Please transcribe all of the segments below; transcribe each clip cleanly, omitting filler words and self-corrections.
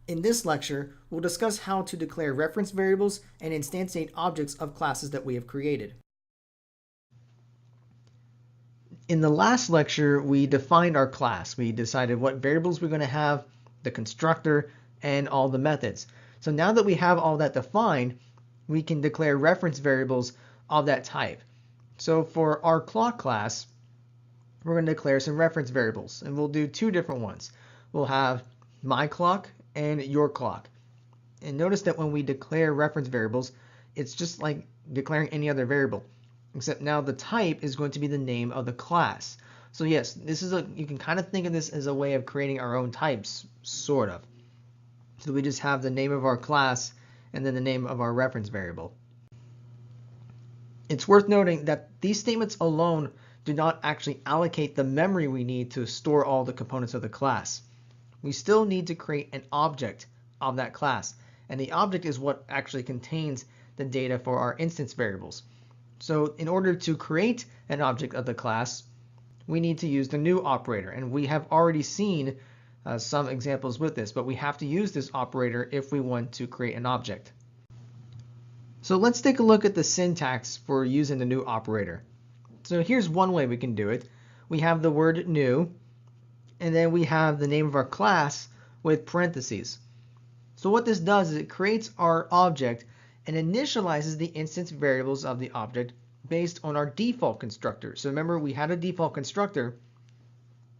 In this lecture, we'll discuss how to declare reference variables and instantiate objects of classes that we have created. In the last lecture, we defined our class. We decided what variables we're going to have, the constructor, and all the methods. So now that we have all that defined, we can declare reference variables of that type. So for our clock class, we're going to declare some reference variables, and we'll do two different ones. We'll have my clock and your clock. And notice that when we declare reference variables, it's just like declaring any other variable, except now the type is going to be the name of the class. So yes, you can kind of think of this as a way of creating our own types, sort of. So we just have the name of our class and then the name of our reference variable. It's worth noting that these statements alone do not actually allocate the memory we need to store all the components of the class. We still need to create an object of that class, and the object is what actually contains the data for our instance variables. So in order to create an object of the class, we need to use the new operator, and we have already seen some examples with this, but we have to use this operator if we want to create an object. So let's take a look at the syntax for using the new operator. So here's one way we can do it. We have the word new, and then we have the name of our class with parentheses. So what this does is it creates our object and initializes the instance variables of the object based on our default constructor. So remember, we had a default constructor.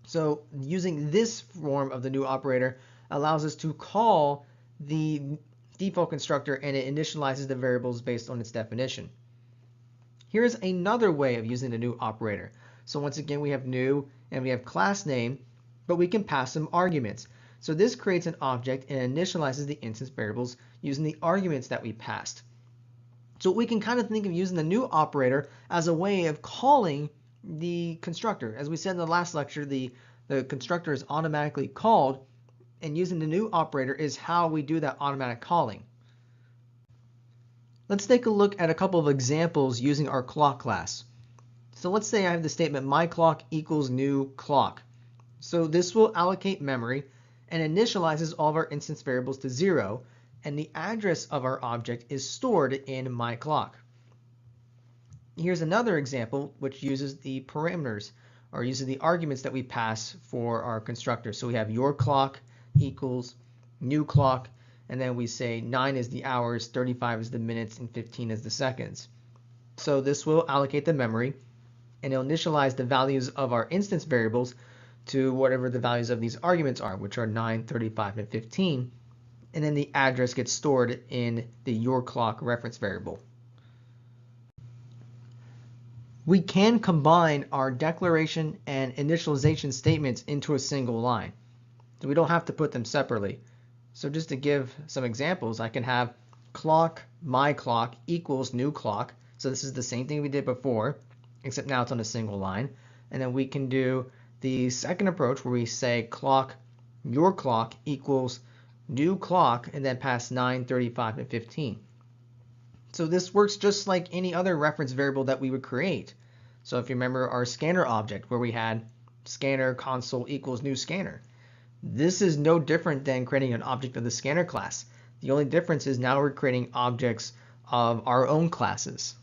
So using this form of the new operator allows us to call the default constructor, and it initializes the variables based on its definition. Here's another way of using the new operator. So once again, we have new and we have class name, but we can pass some arguments. So this creates an object and initializes the instance variables using the arguments that we passed. So we can kind of think of using the new operator as a way of calling the constructor. As we said in the last lecture, the constructor is automatically called, and using the new operator is how we do that automatic calling. Let's take a look at a couple of examples using our clock class. So let's say I have the statement my clock equals new clock. So this will allocate memory and initializes all of our instance variables to 0, and the address of our object is stored in my clock. Here's another example which uses the parameters, or uses the arguments that we pass for our constructor. So we have your clock equals new clock, and then we say 9 is the hours, 35 is the minutes, and 15 is the seconds. So this will allocate the memory, and it'll initialize the values of our instance variables to whatever the values of these arguments are, which are 9, 35, and 15. And then the address gets stored in the your clock reference variable. We can combine our declaration and initialization statements into a single line. So we don't have to put them separately. So just to give some examples, I can have clock, my clock equals new clock. So this is the same thing we did before, except now it's on a single line. And then we can do the second approach where we say clock, your clock equals new clock, and then pass 9, 35, and 15. So this works just like any other reference variable that we would create. So if you remember our scanner object where we had scanner console equals new scanner. This is no different than creating an object of the scanner class. The only difference is now we're creating objects of our own classes.